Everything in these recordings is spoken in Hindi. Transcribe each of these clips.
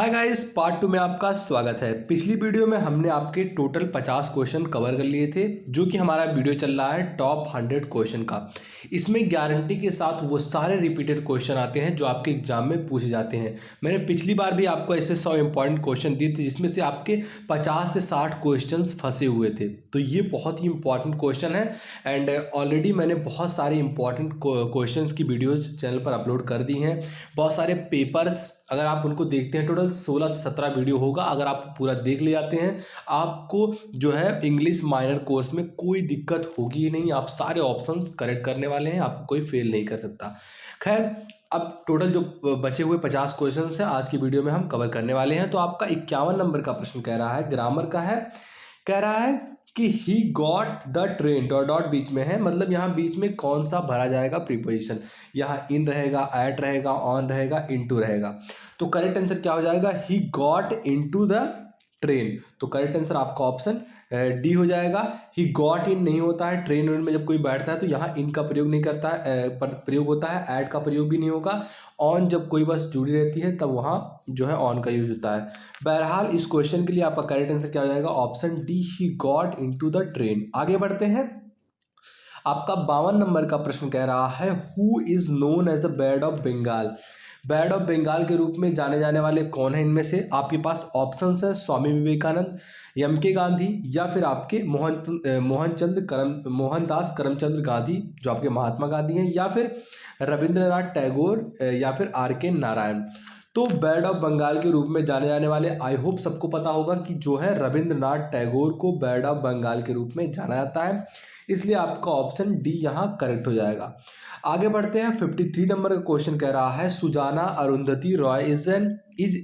हाय गाइस, पार्ट 2 में आपका स्वागत है। पिछली वीडियो में हमने आपके टोटल 50 क्वेश्चन कवर कर लिए थे, जो कि हमारा वीडियो चल रहा है टॉप 100 क्वेश्चन का। इसमें गारंटी के साथ वो सारे रिपीटेड क्वेश्चन आते हैं जो आपके एग्जाम में पूछे जाते हैं। मैंने पिछली बार भी आपको ऐसे 100 इंपॉर्टेंट क्वेश्चन दिए थे, जिसमें से आपके 50 से 60 क्वेश्चन फंसे हुए थे। तो ये बहुत ही इंपॉर्टेंट क्वेश्चन है एंड ऑलरेडी मैंने बहुत सारे इंपॉर्टेंट क्वेश्चन की वीडियोज चैनल पर अपलोड कर दी हैं। बहुत सारे पेपर्स, अगर आप उनको देखते हैं, टोटल 16 से 17 वीडियो होगा। अगर आप पूरा देख ले जाते हैं, आपको जो है इंग्लिश माइनर कोर्स में कोई दिक्कत होगी ही नहीं। आप सारे ऑप्शंस करेक्ट करने वाले हैं, आपको कोई फेल नहीं कर सकता। खैर, अब टोटल जो बचे हुए 50 क्वेश्चन हैं आज की वीडियो में हम कवर करने वाले हैं। तो आपका 51 नंबर का प्रश्न कह रहा है, ग्रामर का है। कह रहा है कि he got the train, dot dot बीच में है, मतलब यहाँ बीच में कौन सा भरा जाएगा प्रीपोजिशन। यहाँ इन रहेगा, एट रहेगा, ऑन रहेगा, इनटू रहेगा। तो करेक्ट आंसर क्या हो जाएगा? He got into the train. तो करेक्ट आंसर आपका ऑप्शन डी हो जाएगा। ही गॉट इन नहीं होता है, ट्रेन में जब कोई बैठता है तो यहाँ इन का प्रयोग नहीं करता है, प्रयोग होता है। ऐड का प्रयोग भी नहीं होगा। ऑन जब कोई बस जुड़ी रहती है तब वहाँ जो है ऑन का यूज होता है। बहरहाल इस क्वेश्चन के लिए आपका करेक्ट आंसर क्या हो जाएगा? Option D, he got into the train. आगे बढ़ते हैं। आपका 52 नंबर का प्रश्न कह रहा है, who is known as a bird of Bengal. Bird of Bengal के रूप में जाने जाने वाले कौन है? इनमें से आपके पास ऑप्शंस है, स्वामी विवेकानंद, एम के गांधी, या फिर आपके मोहनदास करमचंद गांधी जो आपके महात्मा गांधी हैं, या फिर रविंद्रनाथ टैगोर, या फिर आर के नारायण। तो बर्ड ऑफ बंगाल के रूप में जाने जाने वाले, आई होप सबको पता होगा कि जो है रविंद्रनाथ टैगोर को बर्ड ऑफ बंगाल के रूप में जाना जाता है। इसलिए आपका ऑप्शन डी यहाँ करेक्ट हो जाएगा। आगे बढ़ते हैं। 53 नंबर का क्वेश्चन कह रहा है, सुजाना अरुंधति रॉय इज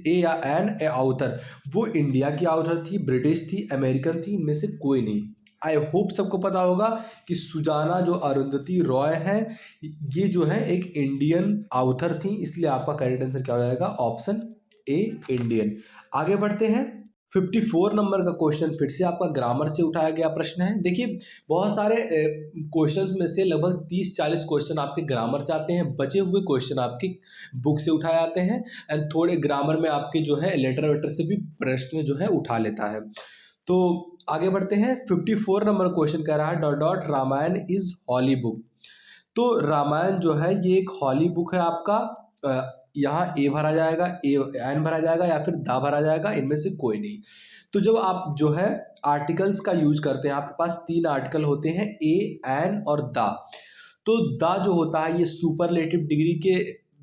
ए या एन ए आउथर। वो इंडिया की आउथर थी, ब्रिटिश थी, अमेरिकन थी, इनमें से कोई नहीं। आई होप सबको पता होगा कि सुजाना जो अरुंधति रॉय है, ये जो है एक इंडियन आउथर थी। इसलिए आपका करेक्ट आंसर क्या हो जाएगा? Option A, Indian. आगे बढ़ते हैं। 54 नंबर का क्वेश्चन फिर से आपका ग्रामर से उठाया गया प्रश्न है। देखिए, बहुत सारे क्वेश्चंस में से लगभग 30-40 क्वेश्चन आपके ग्रामर से आते हैं, बचे हुए क्वेश्चन आपकी बुक से उठाए आते हैं एंड थोड़े ग्रामर में आपके जो है लेटर वेटर से भी प्रश्न जो है उठा लेता है। तो आगे बढ़ते हैं। 54 नंबर क्वेश्चन कह रहा है, dot dot Ramayana is holy book. तो रामायण जो है ये एक हॉली बुक है आपका। यहाँ ए भरा जाएगा, ए एन भरा जाएगा, या फिर दा भरा जाएगा, इनमें से कोई नहीं। तो जब आप जो है आर्टिकल्स का यूज करते हैं, आपके पास 3 आर्टिकल होते हैं, ए, एन और दा। तो दा जो होता है ये सुपरलेटिव डिग्री के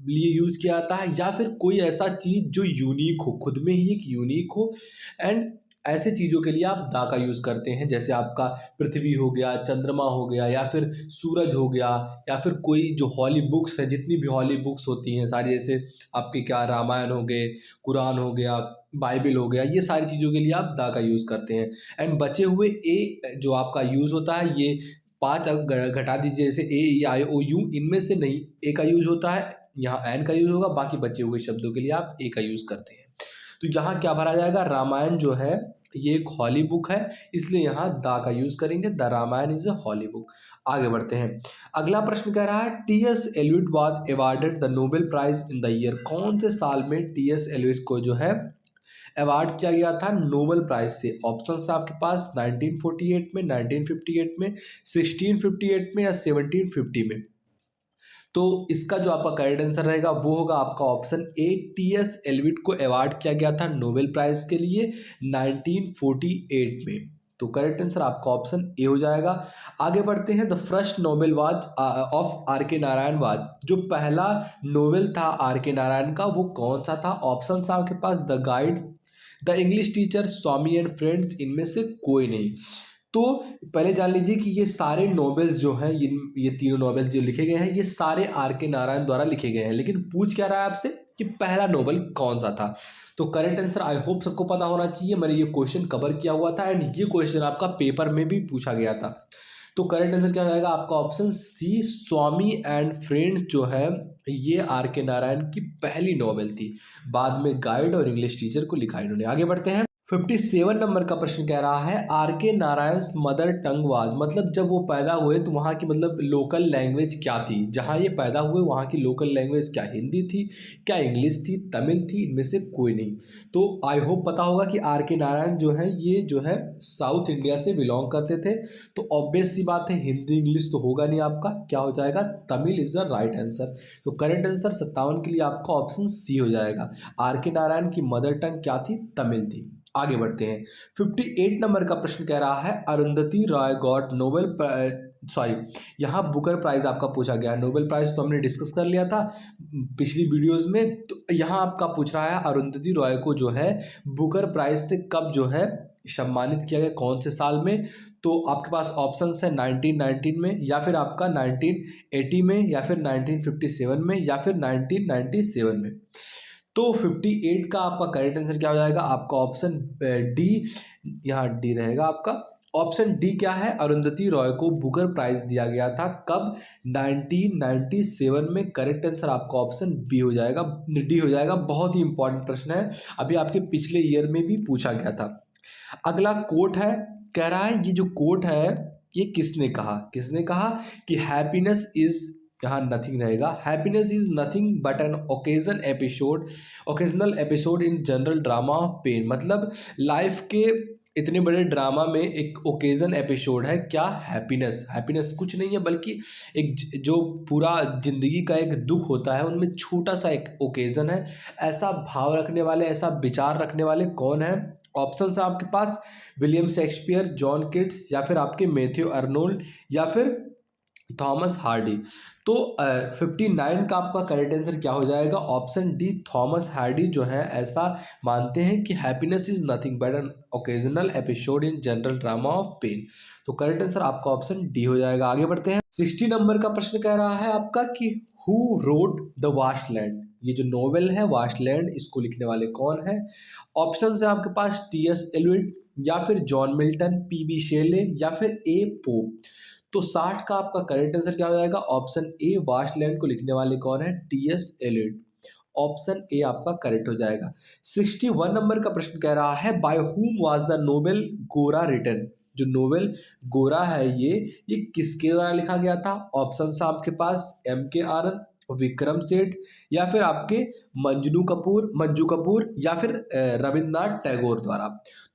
लिए यूज किया जाता है, या फिर कोई ऐसा चीज जो यूनिक हो, खुद में ही एक यूनिक हो। एंड ऐसे चीज़ों के लिए आप दा का यूज़ करते हैं, जैसे आपका पृथ्वी हो गया, चंद्रमा हो गया, या फिर सूरज हो गया, या फिर कोई जो हॉली बुक्स है, जितनी भी हॉली बुक्स होती हैं सारी, जैसे आपके क्या रामायण हो गए, कुरान हो गया, बाइबल हो गया, ये सारी चीज़ों के लिए आप दा का यूज़ करते हैं। एंड बचे हुए ए जो आपका यूज़ होता है, ये 5 घटा दीजिए, जैसे ए, ई, आई, ओ, यू, इनमें से नहीं ए का यूज़ होता है, यहाँ एन का यूज़ होगा। बाकी बचे हुए शब्दों के लिए आप ए का यूज़ करते हैं। तो यहाँ क्या भरा जाएगा? रामायण जो है ये एक हॉली बुक है, इसलिए यहाँ दा का यूज करेंगे। The Ramayana is a holy book. आगे बढ़ते हैं। अगला प्रश्न कह रहा है, T S. Eliot was awarded the Nobel prize in the year. कौन से साल में टी.एस. एलियट को जो है अवार्ड किया गया था नोबेल प्राइज से? ऑप्शन है आपके पास 1948 में, 1958 में, 1658 में, या 1750 में। तो इसका जो आपका करेक्ट आंसर रहेगा वो होगा आपका ऑप्शन ए, टी.एस. एलियट को अवार्ड किया गया था नोबेल प्राइज के लिए 1948 में। तो करेक्ट आंसर आपका ऑप्शन ए हो जाएगा। आगे बढ़ते हैं। The first Nobel was of R K Narayan was. जो पहला नोवेल था आर के नारायण का, वो कौन सा था? ऑप्शन आपके पास the guide, the English teacher, Swami and friends, इनमें से कोई नहीं। तो पहले जान लीजिए कि ये सारे नॉवेल्स जो हैं, ये तीनों नॉवेल्स जो लिखे गए हैं, ये सारे आर के नारायण द्वारा लिखे गए हैं। लेकिन पूछ क्या रहा है आपसे कि पहला नॉवेल कौन सा था? तो करेक्ट आंसर आई होप सबको पता होना चाहिए। मैंने ये क्वेश्चन कवर किया हुआ था एंड ये क्वेश्चन आपका पेपर में भी पूछा गया था। तो करेक्ट आंसर क्या हो जाएगा आपका? Option C, Swami and friends जो है ये आर के नारायण की पहली नॉवेल थी। बाद में गाइड और इंग्लिश टीचर को लिखा इन्होंने। आगे बढ़ते हैं। 57 नंबर का प्रश्न कह रहा है are K Narayan mother tongue was, मतलब जब वो पैदा हुए तो वहाँ की मतलब लोकल लैंग्वेज क्या थी, जहाँ ये पैदा हुए वहाँ की लोकल लैंग्वेज क्या हिंदी थी, क्या इंग्लिश थी, तमिल थी, इनमें से कोई नहीं। तो आई होप पता होगा कि आर के नारायण जो है ये जो है साउथ इंडिया से बिलोंग करते थे। तो ऑब्वियस सी बात है हिंदी इंग्लिश तो होगा नहीं आपका, क्या हो जाएगा, Tamil is the right answer. तो करेक्ट आंसर 57 के लिए आपका ऑप्शन सी हो जाएगा। आर के नारायण की मदर टंग क्या थी, तमिल थी। आगे बढ़ते हैं। 58 नंबर का प्रश्न कह रहा है Arundhati Roy got Nobel, sorry, यहाँ बुकर प्राइज आपका पूछा गया है। नोबेल प्राइज तो हमने डिस्कस कर लिया था पिछली वीडियोस में। तो यहाँ आपका पूछ रहा है अरुंधति रॉय को जो है बुकर प्राइज से कब जो है सम्मानित किया गया, कौन से साल में। तो आपके पास ऑप्शंस है 1919 में, या फिर आपका 1980 में, या फिर 1957 में, या फिर 1997 में। तो 58 का आपका करेक्ट आंसर क्या हो जाएगा, आपका ऑप्शन डी, यहाँ डी रहेगा आपका। ऑप्शन डी क्या है, अरुंधति रॉय को बुकर प्राइज दिया गया था कब, 1997 में। करेक्ट आंसर आपका ऑप्शन बी हो जाएगा, डी हो जाएगा। बहुत ही इंपॉर्टेंट प्रश्न है, अभी आपके पिछले ईयर में भी पूछा गया था। अगला कोट है, कह रहा है ये जो कोट है ये किसने कहा, किसने कहा कि हैप्पीनेस इज, यहाँ नथिंग रहेगा, happiness is nothing but an occasion episode, occasional episode in general drama of pain, मतलब लाइफ के इतने बड़े ड्रामा में एक ओकेजन एपिसोड है क्या, हैप्पीनेस। हैप्पीनेस कुछ नहीं है बल्कि एक जो पूरा जिंदगी का एक दुख होता है उनमें छोटा सा एक ओकेजन है। ऐसा भाव रखने वाले, ऐसा विचार रखने वाले कौन है। ऑप्शन है आपके पास विलियम शेक्सपियर, जॉन किट्स, या फिर आपके मैथ्यू अर्नोल्ड, या फिर थॉमस हार्डी। तो 59 का आपका करेक्ट आंसर क्या हो जाएगा, ऑप्शन डी, थॉमस हार्डी जो है ऐसा मानते हैं कि happiness is nothing but an occasional episode in general drama of pain. तो करेक्ट आंसर आपका ऑप्शन डी हो जाएगा। आगे बढ़ते हैं। 60 नंबर का प्रश्न कह रहा है आपका कि who wrote the vast land, ये जो नोवेल है वास्ट लैंड, इसको लिखने वाले कौन है। ऑप्शन है आपके पास टी एस एलियट, या फिर जॉन मिल्टन, पी बी शेले, या फिर ए पोप। तो 60 का आपका करेक्ट आंसर क्या हो जाएगा, ऑप्शन ए, वास्ट लैंड को लिखने वाले कौन है, T S Eliot. Option A आपका करेक्ट हो जाएगा। 61 नंबर का प्रश्न कह रहा है by whom was the Nobel गोरा रिटन, जो नोवेल गोरा है ये किसके द्वारा लिखा गया था। ऑप्शन आपके पास एम के आनंद, विक्रम सेठ, या फिर आपके मंजू कपूर, या फिर रविन्द्रनाथ टैगोर द्वारा।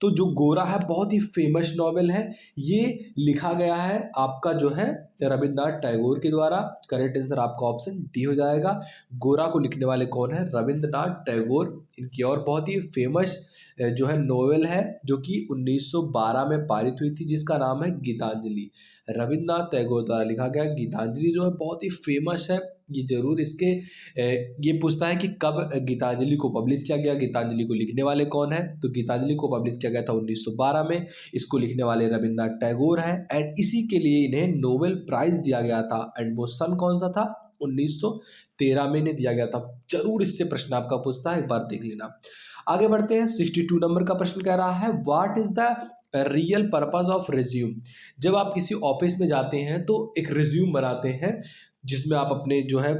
तो जो गोरा है बहुत ही फेमस नॉवेल है, ये लिखा गया है आपका जो है रविन्द्रनाथ टैगोर के द्वारा। करेक्ट आंसर आपका ऑप्शन डी हो जाएगा। गोरा को लिखने वाले कौन है, रविन्द्रनाथ टैगोर। इनकी और बहुत ही फेमस जो है नोवेल है जो कि 1912 में पारित हुई थी, जिसका नाम है गीतांजलि। रविन्द्रनाथ टैगोर द्वारा लिखा गया गीतांजलि जो है बहुत ही फेमस है। ये जरूर इसके ये पूछता है कि कब गीतांजलि को पब्लिश किया गया, गीतांजलि को लिखने वाले कौन है। तो गीतांजलि को पब्लिश किया गया था 1912 में। इसको लिखने वाले रविन्द्रनाथ टैगोर हैं, एंड इसी के लिए इन्हें नोबेल प्राइज दिया गया था। एंड वो सन कौन सा था, 1913 में इन्हें दिया गया था। जरूर इससे प्रश्न आपका पूछता है, एक बार देख लेना। आगे बढ़ते हैं। 62 नंबर का प्रश्न कह रहा है what is the real purpose of resume. जब आप किसी ऑफिस में जाते हैं तो एक रिज्यूम बनाते हैं जिसमें आप अपने जो है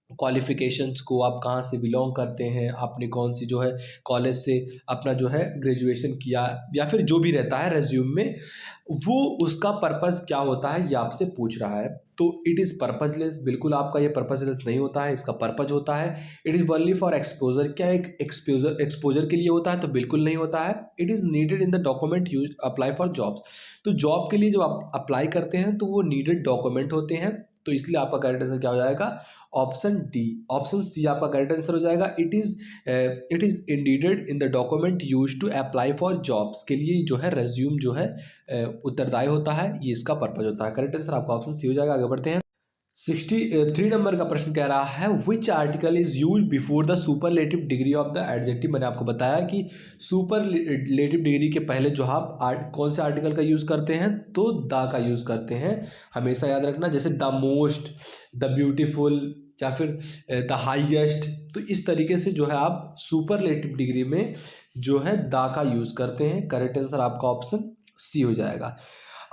क्वालिफिकेशंस को, आप कहाँ से बिलोंग करते हैं, आपने कौन सी जो है कॉलेज से अपना जो है ग्रेजुएशन किया, या फिर जो भी रहता है रेज्यूम में, वो उसका पर्पस क्या होता है ये आपसे पूछ रहा है। तो इट इज़ पर्पजलेस, बिल्कुल आपका ये पर्पजलेस नहीं होता है, इसका पर्पज होता है। It is only for exposure, क्या एक एक्सपोजर के लिए होता है, तो बिल्कुल नहीं होता है। It is needed in the document use apply for jobs, तो जॉब के लिए जब आप अप्लाई करते हैं तो वो नीडेड डॉक्यूमेंट होते हैं। तो इसलिए आपका करेक्ट आंसर क्या हो जाएगा, ऑप्शन डी, ऑप्शन सी आपका करेक्ट आंसर हो जाएगा। It is indeed in the document use to apply for jobs, के लिए जो है रेज्यूम जो है उत्तरदायी होता है, ये इसका पर्पज होता है। करेक्ट आंसर आपका ऑप्शन सी हो जाएगा। आगे बढ़ते हैं। 63 नंबर का प्रश्न कह रहा है which article is use before the superlative degree of the adjective. मैंने आपको बताया कि सुपरलेटिव डिग्री के पहले जो आप कौन से आर्टिकल का यूज करते हैं, तो द का यूज करते हैं, हमेशा याद रखना। जैसे द मोस्ट, द ब्यूटीफुल, या फिर द हाईएस्ट। तो इस तरीके से जो है आप सुपरलेटिव डिग्री में जो है द का यूज करते हैं। करेक्ट आंसर आपका ऑप्शन सी हो जाएगा।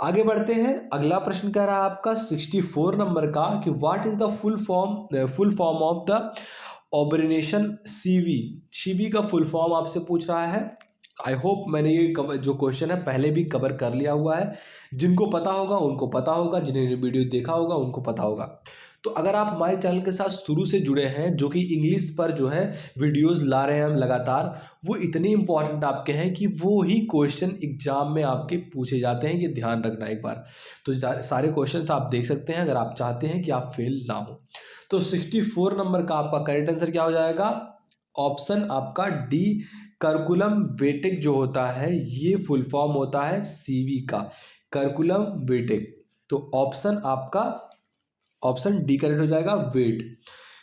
आगे बढ़ते हैं। अगला प्रश्न कह रहा है आपका 64 नंबर का कि what is the full form of the abbreviation CV. CV का फुल फॉर्म आपसे पूछ रहा है। आई होप मैंने ये जो क्वेश्चन है पहले भी कवर कर लिया हुआ है। जिनको पता होगा उनको पता होगा, जिन्होंने वीडियो देखा होगा उनको पता होगा। तो अगर आप हमारे चैनल के साथ शुरू से जुड़े हैं, जो कि इंग्लिश पर जो है वीडियोस ला रहे हैं हम लगातार, वो इतने इंपॉर्टेंट आपके हैं कि वो ही क्वेश्चन एग्जाम में आपके पूछे जाते हैं, ये ध्यान रखना एक बार। तो सारे क्वेश्चंस आप देख सकते हैं अगर आप चाहते हैं कि आप फेल ना हो। तो 64 नंबर का आपका करेक्ट आंसर क्या हो जाएगा? ऑप्शन आपका डी, करिकुलम वेटेक जो होता है ये फुल फॉर्म होता है सीवी का, करिकुलम वेटेक। तो ऑप्शन आपका ऑप्शन डी करेक्ट हो जाएगा, vitae.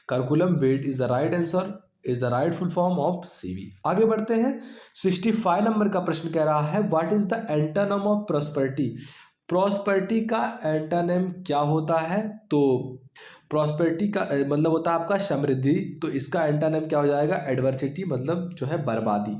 Curriculum vitae is the right answer, is the right full form of CV. आगे बढ़ते हैं। 65 नंबर का प्रश्न कह रहा है what is the antonym of prosperity. Prosperity का एंटोनिम क्या होता है? तो प्रॉस्पेरिटी का मतलब होता है आपका समृद्धि, तो इसका एंटोनिम क्या हो जाएगा? एडवर्सिटी, मतलब जो है बर्बादी।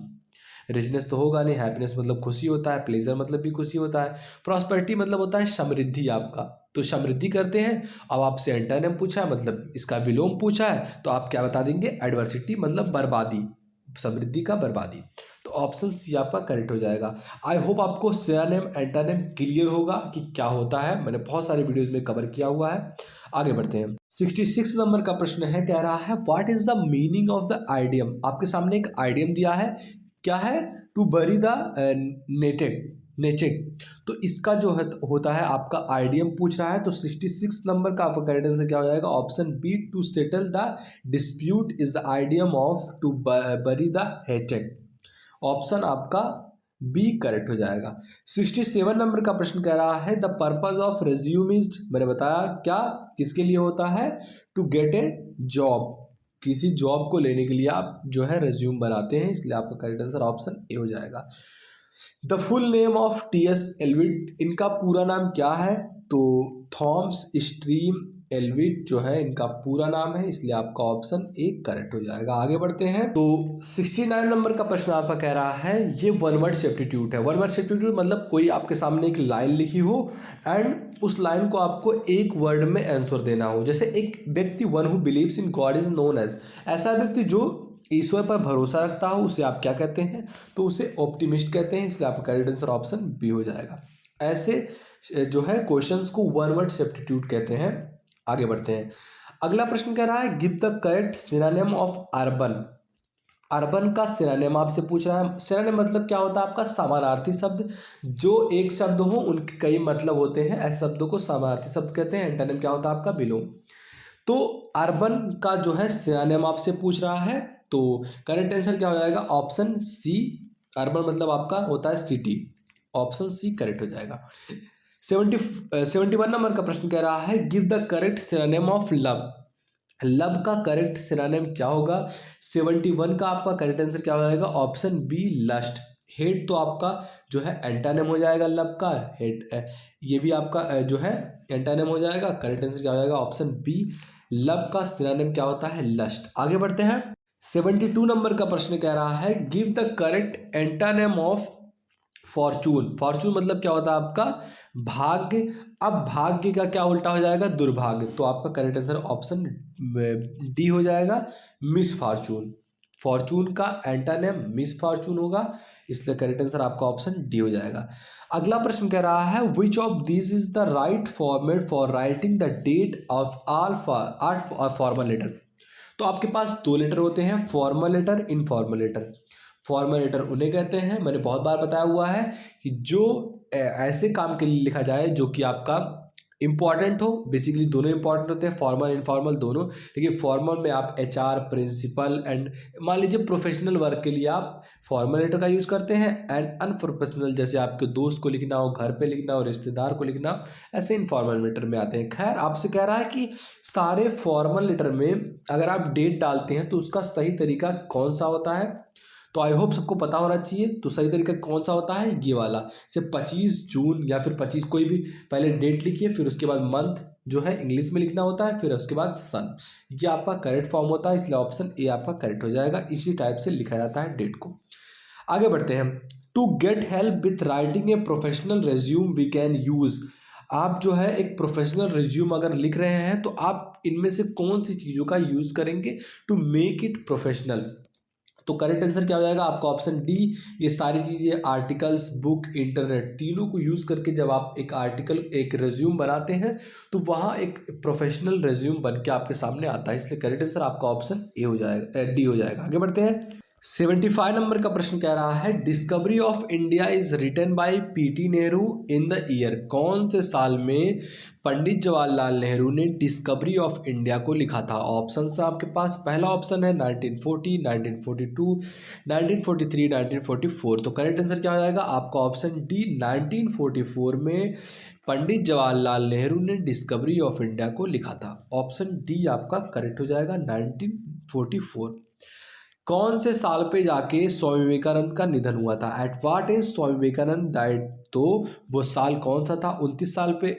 रिचनेस तो होगा नहीं, हैप्पीनेस मतलब खुशी होता है, प्लेजर मतलब भी खुशी होता है, प्रॉस्पेरिटी मतलब होता है समृद्धि आपका। तो समृद्धि करते हैं। अब आपसे एंटोनिम पूछा है मतलब इसका विलोम पूछा है, तो आप क्या बता देंगे? एडवर्सिटी मतलब बर्बादी, समृद्धि का बर्बादी। तो ऑप्शन सी आपका करेक्ट हो जाएगा। आई होप आपको सिनोनिम एंटोनिम क्लियर होगा कि क्या होता है, मैंने बहुत सारे वीडियोज में कवर किया हुआ है। आगे बढ़ते हैं। 66 नंबर का प्रश्न है, कह रहा है what is the meaning of the idiom. आपके सामने एक आइडियम दिया है, क्या है? To bury the नेटेक नेचेक। तो इसका जो है होता है आपका आइडियम पूछ रहा है। तो 66 नंबर का आपका करेक्ट आंसर क्या हो जाएगा? Option B, to settle the dispute is the idiom of to bury the hatchet. Option आपका बी करेक्ट हो जाएगा। 67 नंबर का प्रश्न कह रहा है the purpose of resume is, मैंने बताया क्या किसके लिए होता है? टू गेट ए जॉब, किसी जॉब को लेने के लिए आप जो है रेज्यूम बनाते हैं, इसलिए आपका करेक्ट आंसर ऑप्शन ए हो जाएगा। The full name of T S. Eliot, इनका पूरा नाम क्या है? तो थॉमस स्ट्रीम एल्विट जो है इनका पूरा नाम है, इसलिए आपका ऑप्शन ए करेक्ट हो जाएगा। आगे बढ़ते हैं। तो 69 नंबर का प्रश्न आपका कह रहा है ये वन वर्ड सब्स्टिट्यूट है। वन वर्ड सब्स्टिट्यूट मतलब कोई आपके सामने एक लाइन लिखी हो एंड उस लाइन को आपको एक वर्ड में आंसर देना हो। जैसे एक व्यक्ति, one who believes in God is known as, ऐसा व्यक्ति जो ईश्वर पर भरोसा रखता हो उसे आप क्या कहते हैं? तो उसे ऑप्टिमिस्ट कहते हैं, इसलिए आपका करेक्ट आंसर ऑप्शन बी हो जाएगा। ऐसे जो है क्वेश्चंस को वन वर्ड सब्स्टिट्यूट कहते हैं। आगे बढ़ते हैं। अगला प्रश्न कह रहा है give the correct synonym of urban. Urban का सिनोनिम आपसे पूछ रहा है। सिनोनिम मतलब क्या होता है आपका? समानार्थी शब्द। जो एक शब्द हो उनके कई मतलब होते हैं, ऐसे शब्दों को समानार्थी शब्द कहते हैं। एंटोनिम क्या होता है आपका? विलोम। तो अर्बन का जो है सिनोनिम आपसे पूछ रहा है, तो करेक्ट आंसर क्या हो जाएगा? ऑप्शन सी, अर्बन मतलब आपका होता है सिटी। ऑप्शन सी करेक्ट हो जाएगा। 71 नंबर का प्रश्न कह रहा है give the correct synonym of love. Love का करेक्ट सिनोनिम क्या होगा? 71 का आपका करेक्ट आंसर क्या हो जाएगा? Option B, lust. हेट तो आपका जो है एंटोनिम हो जाएगा लव का, हेट ये भी आपका जो है एंटोनिम हो जाएगा। करेक्ट आंसर क्या हो जाएगा? ऑप्शन बी, लव का सिनोनिम क्या होता है? लस्ट। आगे बढ़ते हैं। 72 नंबर का प्रश्न कह रहा है give the correct antonym of Fortune. Fortune मतलब क्या होता है आपका? भाग्य। अब भाग्य का क्या उल्टा हो जाएगा? दुर्भाग्य। तो आपका करेक्ट आंसर ऑप्शन डी हो जाएगा, मिस फॉर्चून। फॉर्चून का एंटोनिम मिस फॉर्चून होगा, इसलिए करेक्ट आंसर आपका ऑप्शन डी हो जाएगा। अगला प्रश्न कह रहा है which of this is the right format for writing the date of all आठ फॉर्मल लेटर। तो आपके पास दो लेटर होते हैं, formal letter, informal letter. Formal letter उन्हें कहते हैं, मैंने बहुत बार बताया हुआ है कि जो ऐसे काम के लिए लिखा जाए जो कि आपका इंपॉर्टेंट हो। बेसिकली दोनों इंपॉर्टेंट होते हैं, फॉर्मल इनफॉर्मल दोनों। लेकिन फॉर्मल में आप एचआर, प्रिंसिपल एंड मान लीजिए प्रोफेशनल वर्क के लिए आप फॉर्मल लेटर का यूज़ करते हैं। एंड अनप्रोफेशनल जैसे आपके दोस्त को लिखना हो, घर पे लिखना हो, रिश्तेदार को लिखना हो, ऐसे इनफॉर्मल लेटर में आते हैं। खैर आपसे कह रहा है कि सारे फॉर्मल लेटर में अगर आप डेट डालते हैं तो उसका सही तरीका कौन सा होता है? तो आई होप सबको पता होना चाहिए। तो सही तरीका कौन सा होता है? ये वाला, से 25 जून या फिर 25 कोई भी पहले डेट लिखिए, फिर उसके बाद मंथ जो है इंग्लिश में लिखना होता है, फिर उसके बाद सन। ये आपका करेक्ट फॉर्म होता है, इसलिए ऑप्शन ए आपका करेक्ट हो जाएगा। इसी टाइप से लिखा जाता है डेट को। आगे बढ़ते हैं। To get help with writing a professional resume we can use. आप जो है एक प्रोफेशनल रिज्यूम अगर लिख रहे हैं तो आप इनमें से कौन सी चीज़ों का यूज़ करेंगे टू मेक इट प्रोफेशनल? तो करेक्ट आंसर क्या हो जाएगा आपका ऑप्शन डी। ये सारी चीज़ें आर्टिकल्स, बुक, इंटरनेट, तीनों को यूज़ करके जब आप एक आर्टिकल, एक रिज्यूम बनाते हैं तो वहाँ एक प्रोफेशनल रिज्यूम बन के आपके सामने आता है। इसलिए करेक्ट आंसर आपका ऑप्शन ए हो जाएगा, डी हो जाएगा। आगे बढ़ते हैं। 75 नंबर का प्रश्न कह रहा है discovery of India is written by PT Nehru in the year. कौन से साल में पंडित जवाहरलाल नेहरू ने डिस्कवरी ऑफ इंडिया को लिखा था? ऑप्शन है आपके पास। पहला ऑप्शन है 1940, 1942, 1943, 1944। तो करेक्ट आंसर क्या हो जाएगा आपका ऑप्शन डी, 1944 में पंडित जवाहरलाल नेहरू ने डिस्कवरी ऑफ इंडिया को लिखा था। ऑप्शन डी आपका करेक्ट हो जाएगा, 1944। कौन से साल पे जाके स्वामी विवेकानंद का निधन हुआ था? At what as Swami Vivekananda died? तो वो साल कौन सा था? 29 साल पे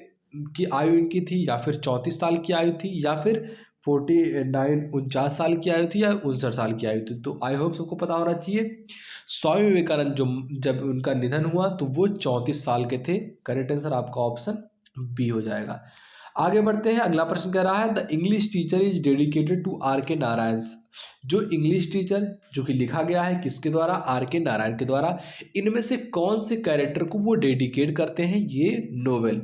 की आयु इनकी थी, या फिर 34 साल की आयु थी, या फिर 49 साल की आयु थी, या 59 साल की आयु थी? तो आई होप सबको पता होना चाहिए। स्वामी विवेकानंद जो जब उनका निधन हुआ तो वो 34 साल के थे। करेक्ट आंसर आपका ऑप्शन बी हो जाएगा। आगे बढ़ते हैं। अगला प्रश्न कह रहा है the English teacher is dedicated to R K Narayan. जो इंग्लिश टीचर जो कि लिखा गया है किसके द्वारा? आर के नारायण के द्वारा। इनमें से कौन से कैरेक्टर को वो डेडिकेट करते हैं ये नोवेल?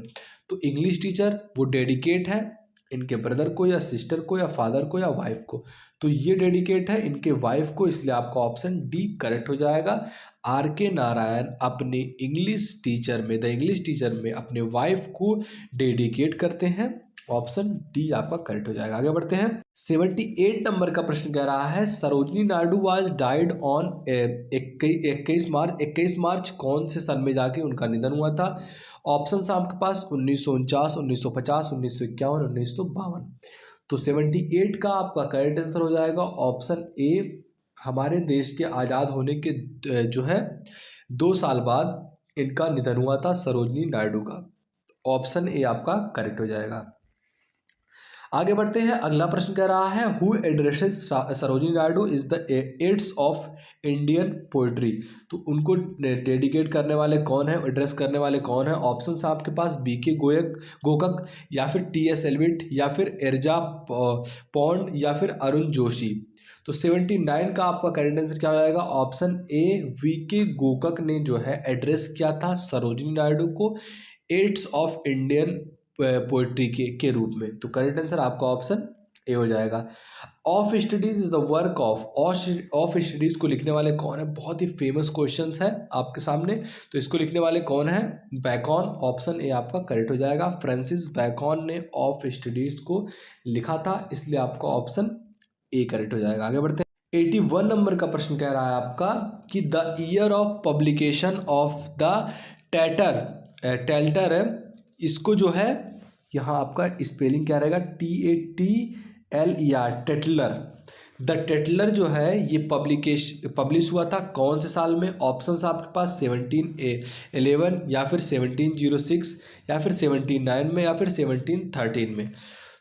तो इंग्लिश टीचर वो डेडिकेट है इनके ब्रदर को, या सिस्टर को, या फादर को, या वाइफ को। तो ये डेडिकेट है इनके वाइफ को, इसलिए आपका ऑप्शन डी करेक्ट हो जाएगा। आर के नारायण अपने इंग्लिश टीचर में, द इंग्लिश टीचर में अपने वाइफ को डेडिकेट करते हैं। ऑप्शन डी आपका करेक्ट हो जाएगा। आगे बढ़ते हैं। 78 नंबर का प्रश्न कह रहा है Sarojini Naidu was died on 21 मार्च कौन से सन में जाके उनका निधन हुआ था? ऑप्शन आपके पास 1949, 1950, 1951, 1952। तो 78 का आपका करेक्ट आंसर हो जाएगा ऑप्शन ए। हमारे देश के आज़ाद होने के जो है 2 साल बाद इनका निधन हुआ था सरोजनी नायडू का। ऑप्शन ए आपका करेक्ट हो जाएगा। आगे बढ़ते हैं। अगला प्रश्न कह रहा है who addresses Sarojini Naidu is the aids of Indian poetry. तो उनको डेडिकेट करने वाले कौन है, एड्रेस करने वाले कौन है? ऑप्शन आपके पास बीके गोकक, या फिर टीएस एल्विट, या फिर एर्जा पॉन्ड, या फिर अरुण जोशी। तो 79 का आपका करेक्ट आंसर क्या हो जाएगा? ऑप्शन ए वीके गोकक ने जो है एड्रेस किया था सरोजिनी नायडू को एड्स ऑफ इंडियन पोइट्री के रूप में। तो करेक्ट आंसर आपका ऑप्शन ए हो जाएगा। Of studies is the work of studies को लिखने वाले कौन है? बहुत ही फेमस क्वेश्चन है आपके सामने। तो इसको लिखने वाले कौन है? बैकॉन। ऑप्शन ए आपका करेक्ट हो जाएगा। फ्रांसिस बैकॉन ने ऑफ स्टडीज को लिखा था, इसलिए आपका ऑप्शन ए करेक्ट हो जाएगा। आगे बढ़ते हैं। 81 नंबर का प्रश्न कह रहा है आपका कि the year of publication of the टेल्टर इसको जो है यहाँ आपका स्पेलिंग क्या रहेगा? TATLER, टेटलर। द टेटलर जो है ये पब्लिश हुआ था कौन से साल में? ऑप्शन आपके पास 1711, या फिर 1706, या फिर 1709 में, या फिर 1713 में।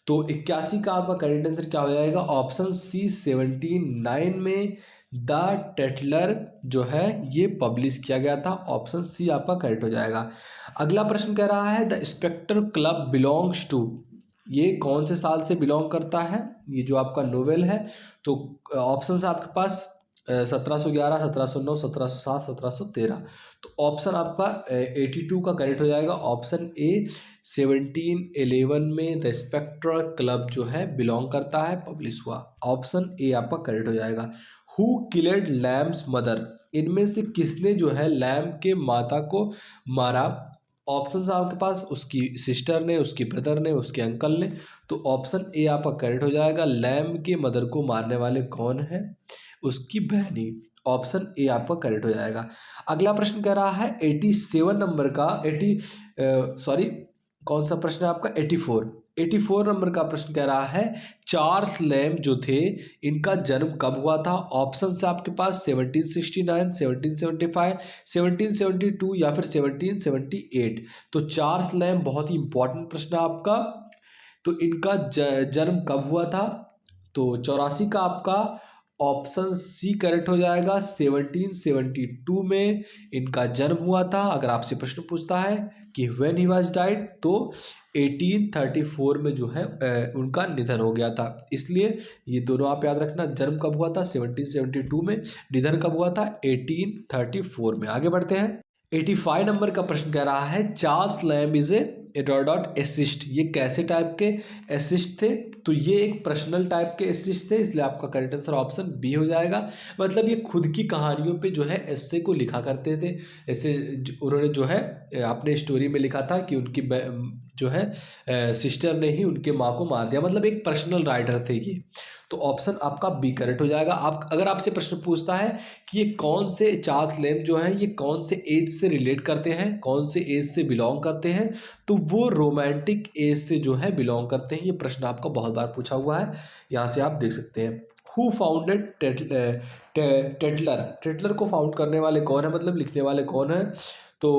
तो 81 का आपका करेक्ट आंसर क्या हो जाएगा? ऑप्शन सी 1709 में द टेटलर जो है ये पब्लिश किया गया था। ऑप्शन सी आपका करेक्ट हो जाएगा। अगला प्रश्न कह रहा है the spectre club belongs to, ये कौन से साल से बिलोंग करता है ये जो आपका नोवेल है? तो ऑप्शन आपके पास 1711, 1709, 1707, 1713। तो ऑप्शन आपका 82 का करेक्ट हो जाएगा। ऑप्शन ए 1711 में द स्पेक्टर क्लब जो है बिलोंग करता है, पब्लिश हुआ। ऑप्शन ए आपका करेक्ट हो जाएगा। हु किलेड लैम्स मदर, इनमें से किसने जो है लैम के माता को मारा? ऑप्शन आपके पास उसकी सिस्टर ने, उसकी ब्रदर ने, उसके अंकल ने। तो ऑप्शन ए आपका करेक्ट हो जाएगा। लैम के मदर को मारने वाले कौन है? उसकी बहनी। ऑप्शन ए आपका करेक्ट हो जाएगा। अगला प्रश्न कह रहा है 87 नंबर का कौन सा प्रश्न है आपका? 84 नंबर का प्रश्न कह रहा है चार्ल्स लैम जो थे इनका जन्म कब हुआ था? ऑप्शन से आपके पास 1769, 1775, 1772, या फिर 1778। तो चार्ल्स लैम बहुत ही इंपॉर्टेंट प्रश्न है आपका। तो इनका जन्म कब हुआ था? तो 84 का आपका ऑप्शन सी करेक्ट हो जाएगा। 1772 में इनका जन्म हुआ था। अगर आपसे प्रश्न पूछता है कि व्हेन ही वाज डाइड, तो 1834 में जो है उनका निधन हो गया था। इसलिए ये दोनों आप याद रखना, जन्म कब हुआ था 1772 में, निधन कब हुआ था 1834 में। आगे बढ़ते हैं। 85 नंबर का प्रश्न कह रहा है Charles lamb is a dot dot assist. ये कैसे टाइप के एसिस्ट थे? तो ये एक पर्सनल टाइप के एसिस्ट थे, इसलिए आपका करेक्ट आंसर ऑप्शन बी हो जाएगा। मतलब ये खुद की कहानियों पे जो है एस्से को लिखा करते थे। ऐसे उन्होंने जो है अपने स्टोरी में लिखा था कि उनकी जो है सिस्टर ने ही उनके माँ को मार दिया। मतलब एक पर्सनल राइटर थे ये। तो ऑप्शन आपका बी करेक्ट हो जाएगा। आप अगर आपसे प्रश्न पूछता है कि ये कौन से चार्ल्स लैम्ब जो है ये कौन से एज से रिलेट करते हैं, कौन से एज से बिलोंग करते हैं, तो वो रोमांटिक एज से जो है बिलोंग करते हैं। ये प्रश्न आपका बहुत बार पूछा हुआ है, यहाँ से आप देख सकते हैं। Who founded टेटलर? टेटलर को फाउंड करने वाले कौन है, मतलब लिखने वाले कौन है? तो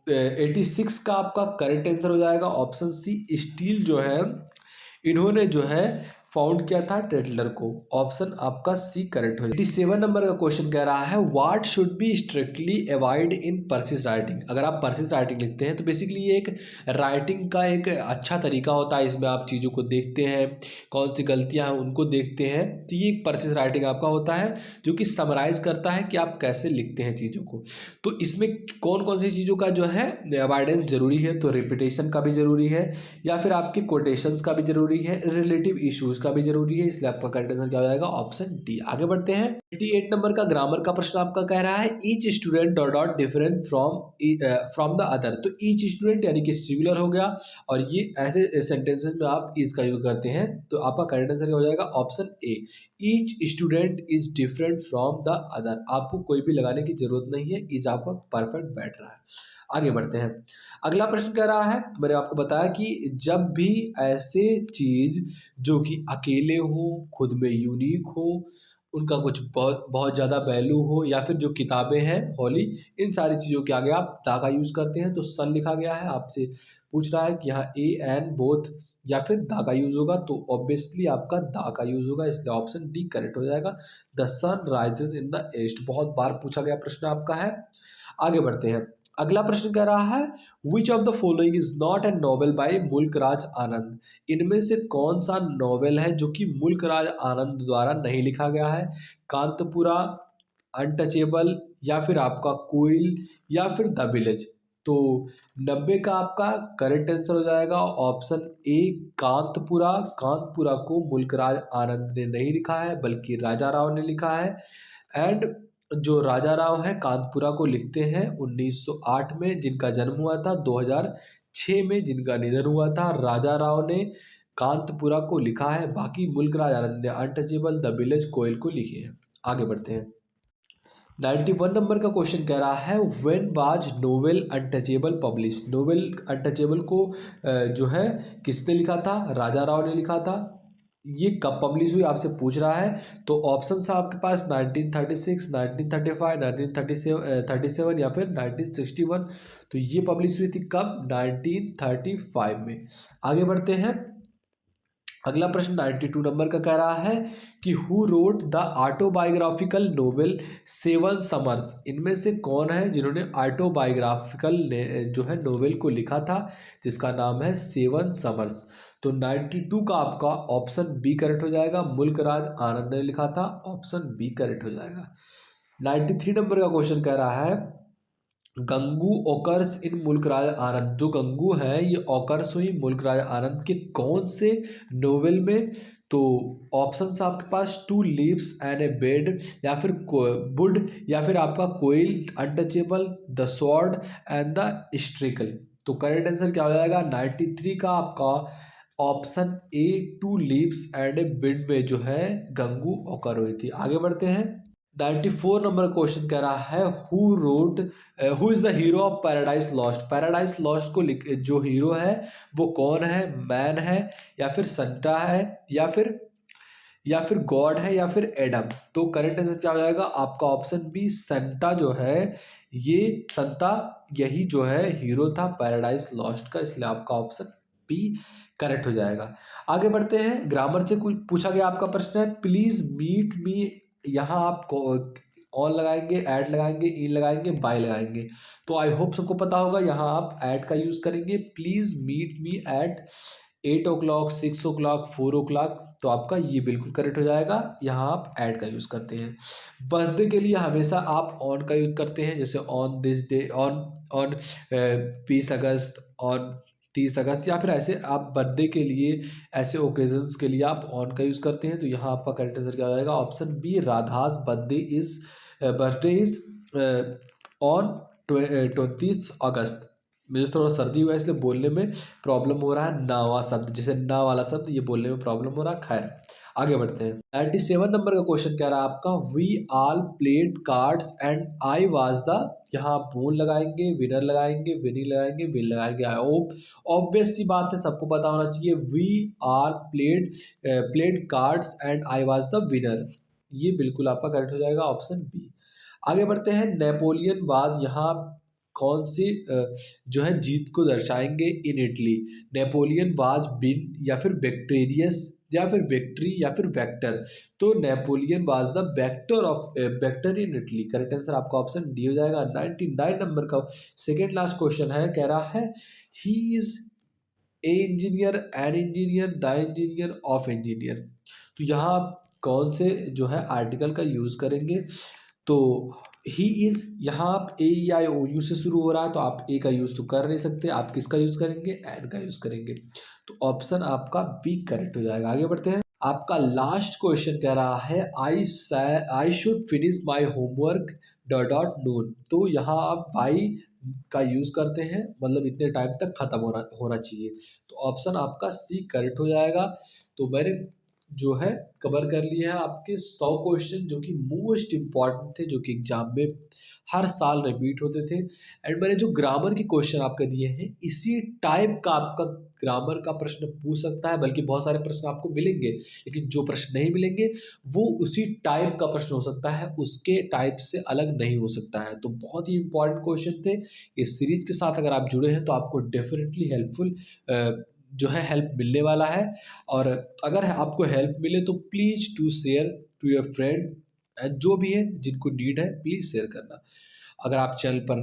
86 का आपका करेक्ट आंसर हो जाएगा ऑप्शन सी, स्टील जो है इन्होंने जो है फाउंड किया था टेटलर को। ऑप्शन आपका सी करेक्ट हो जाएगा। 87 नंबर का क्वेश्चन कह रहा है what should be strictly avoid in persist writing. अगर आप पर्सिस राइटिंग लिखते हैं तो बेसिकली ये एक राइटिंग का एक अच्छा तरीका होता है। इसमें आप चीज़ों को देखते हैं, कौन सी गलतियां हैं उनको देखते हैं। तो ये एक पर्सिस राइटिंग आपका होता है जो कि समराइज करता है कि आप कैसे लिखते हैं चीज़ों को। तो इसमें कौन कौन सी चीज़ों का जो है अवॉइडेंस जरूरी है? तो रिपीटेशन का भी जरूरी है, या फिर आपके कोटेशंस का भी जरूरी है, रिलेटिव इश्यूज का भी जरूरी है। इसलिए आपका करेक्ट आंसर क्या हो जाएगा? Option D. आगे बढ़ते हैं। 88 नंबर का ग्रामर का प्रश्न आपका कह रहा है each student dot dot different from the other. तो ईच स्टूडेंट यानी कि सिंगुलर हो गया, और ये ऐसे सेंटेंसेस में आप इज का यूज करते हैं। तो आपका करेक्ट आंसर क्या हो जाएगा? Option A, each student is different from the other. आपको कोई भी लगाने की जरूरत नहीं है, इज आपका परफेक्ट बैठ रहा है। आगे बढ़ते हैं। अगला प्रश्न कह रहा है, मैंने आपको बताया कि जब भी ऐसे चीज जो कि अकेले हो, खुद में यूनिक हो, उनका कुछ बहुत बहुत ज़्यादा वैल्यू हो, या फिर जो किताबें हैं होली, इन सारी चीज़ों के आगे आप दा का यूज़ करते हैं। तो सन लिखा गया है, आपसे पूछ रहा है कि यहाँ ए एन बोथ या फिर दा का यूज़ होगा, तो ऑब्वियसली आपका दा का यूज़ होगा। इसलिए ऑप्शन डी करेक्ट हो जाएगा। The sun rises in the east, बहुत बार पूछा गया प्रश्न आपका है। आगे बढ़ते हैं। अगला प्रश्न कह रहा है which of the following is not a novel by मुल्क राज आनंद। इनमें से कौन सा नॉवेल है जो कि मुल्क राज आनंद द्वारा नहीं लिखा गया है? कांतपुरा, अनटचेबल, या फिर आपका कोयल, या फिर द विलेज। तो 90 का आपका करेक्ट आंसर हो जाएगा ऑप्शन ए, कांतपुरा। कांतपुरा को मुल्क राज आनंद ने नहीं लिखा है, बल्कि राजा राव ने लिखा है। एंड जो राजा राव हैं कानपुरा को लिखते हैं 1908 में, जिनका जन्म हुआ था 2006 में, जिनका निधन हुआ था। राजा राव ने कांतपुरा को लिखा है, बाकी मुल्क राज आनंद ने अनटचेबल, द विलेज, कोयल को लिखे हैं। आगे बढ़ते हैं। 91 नंबर का क्वेश्चन कह रहा है when was novel untouchable publish. Novel untouchable को जो है किसने लिखा था? राजा राव ने लिखा था। ये कब पब्लिश हुई आपसे पूछ रहा है। तो ऑप्शन है आपके पास 1936, 1935, 1937 या फिर 1961। तो ये पब्लिश हुई थी कब? 1935 में। आगे बढ़ते हैं। अगला प्रश्न 92 नंबर का कह रहा है कि who wrote the autobiographical novel seven summers. इनमें से कौन है जिन्होंने ऑटोबायोग्राफिकल जो है नोवेल को लिखा था, जिसका नाम है सेवन समर्स। तो 92 का आपका ऑप्शन बी करेक्ट हो जाएगा। मुल्क राज आनंद ने लिखा था, ऑप्शन बी करेक्ट हो जाएगा। 93 नंबर का क्वेश्चन कह रहा है गंगू ओकर्स इन मुल्क राज आनंद। जो गंगू है ये ओकर्स हुई मुल्क राज आनंद के कौन से नोवेल में? तो ऑप्शंस आपके पास two leaves and a bed, या फिर वुड, या फिर आपका coolie, untouchable, the sword and the sickle. तो करेक्ट आंसर क्या हो जाएगा? 93 का आपका option A, two leaves and a bed में जो है गंगू ओकर हुई थी। आगे बढ़ते हैं। 94 नंबर क्वेश्चन कह रहा है who is the hero of paradise lost. Paradise lost को जो हीरो है वो कौन है? मैन है, या फिर संता है, या फिर गॉड है, या फिर एडम। तो करेक्ट आंसर क्या हो जाएगा? आपका ऑप्शन बी, संता जो है ये संता यही जो है हीरो था पैराडाइज लॉस्ट का। इसलिए आपका ऑप्शन बी करेक्ट हो जाएगा। आगे बढ़ते हैं। ग्रामर से कुछ पूछा गया आपका प्रश्न है प्लीज मीट मी यहाँ आप ऑन लगाएंगे, ऐट लगाएंगे, इन लगाएंगे, बाय लगाएंगे। तो आई होप सबको पता होगा, यहाँ आप ऐट का यूज़ करेंगे, please meet me at 8 o'clock, 6 o'clock, 4 o'clock। तो आपका ये बिल्कुल करेक्ट हो जाएगा। यहाँ आप ऐड का यूज़ करते हैं। बर्थडे के लिए हमेशा आप ऑन का यूज़ करते हैं, जैसे on this day, on on 20 August, on 30 अगस्त, या फिर ऐसे आप बर्थडे के लिए, ऐसे ओकेजन्स के लिए आप ऑन का यूज़ करते हैं। तो यहाँ आपका करेक्ट आंसर क्या हो जाएगा? Option B, Radha's birthday is on 20 August. मुझे थोड़ा सर्दी हुआ है इसलिए बोलने में प्रॉब्लम हो रहा है, नावा शब्द, जैसे ना वाला शब्द, ये बोलने में प्रॉब्लम हो रहा है। खैर आगे बढ़ते हैं। 97 नंबर का क्वेश्चन कह रहा है आपका, we all played cards and I was the, यहाँ आप बोन लगाएंगे, विनर लगाएंगे, विनिंग लगाएंगे, विन लगाएंगे। आई होप ऑब्वियस सी बात है, सबको पता होना चाहिए। We are played cards and I was the winner, ये बिल्कुल आपका करेक्ट हो जाएगा, ऑप्शन बी। आगे बढ़ते हैं। नेपोलियन वाज, यहाँ कौन सी जो है जीत को दर्शाएंगे इन इटली? नेपोलियन वाज बिन, या फिर वेक्टेरियस, या फिर विक्ट्री, या फिर वेक्टर। तो Napoleon was the vector in Italy. Correct answer आपका ऑप्शन डी हो जाएगा। 99 नंबर का सेकेंड लास्ट क्वेश्चन है, कह रहा है he is a engineer, an engineer, the engineer, of engineer. तो यहाँ आप कौन से जो है आर्टिकल का यूज करेंगे? तो ही इज, यहाँ आप ए या ओ यू से शुरू हो रहा है, तो आप ए का यूज तो कर नहीं सकते, आप किसका यूज करेंगे? एन का यूज करेंगे। तो ऑप्शन आपका बी करेक्ट हो जाएगा। आगे बढ़ते हैं। आपका लास्ट क्वेश्चन कह रहा है, I should finish my homework dot dot noon. तो यहाँ आप बाई का यूज करते हैं, मतलब इतने टाइम तक खत्म होना चाहिए। तो ऑप्शन आपका सी करेक्ट हो जाएगा। तो मैंने जो है कवर कर लिए हैं आपके 100 क्वेश्चन, जो कि मोस्ट इंपॉर्टेंट थे, जो कि एग्जाम में हर साल रिपीट होते थे। एंड मैंने जो ग्रामर के क्वेश्चन आपके दिए हैं, इसी टाइप का आपका ग्रामर का प्रश्न पूछ सकता है, बल्कि बहुत सारे प्रश्न आपको मिलेंगे, लेकिन जो प्रश्न नहीं मिलेंगे वो उसी टाइप का प्रश्न हो सकता है, उसके टाइप से अलग नहीं हो सकता है। तो बहुत ही इंपॉर्टेंट क्वेश्चन थे। इस सीरीज के साथ अगर आप जुड़े हैं तो आपको डेफिनेटली हेल्पफुल जो है हेल्प मिलने वाला है। और अगर आपको हेल्प मिले तो please to share to your friend, जो भी है जिनको नीड है, प्लीज़ शेयर करना। अगर आप चैनल पर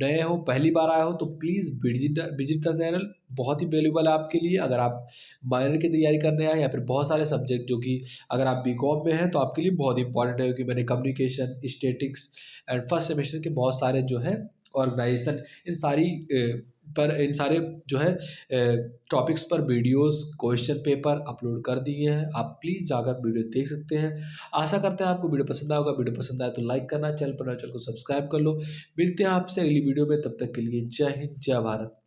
नए हो, पहली बार आए हो, तो प्लीज़ विजिट द चैनल, बहुत ही वैल्यूबल है आपके लिए। अगर आप माइनर की तैयारी करने आए, या फिर बहुत सारे सब्जेक्ट जो कि अगर आप बीकॉम में हैं तो आपके लिए बहुत इंपॉर्टेंट है, क्योंकि मैंने communication, statistics and first semester के बहुत सारे जो है ऑर्गेनाइजेशन, इन सारे जो है टॉपिक्स पर वीडियोस, क्वेश्चन पेपर अपलोड कर दिए हैं। आप प्लीज़ जाकर वीडियो देख सकते हैं। आशा करते हैं आपको वीडियो पसंद आएगा। वीडियो पसंद आए तो लाइक करना, चैनल को सब्सक्राइब कर लो। मिलते हैं आपसे अगली वीडियो में, तब तक के लिए जय हिंद, जय भारत।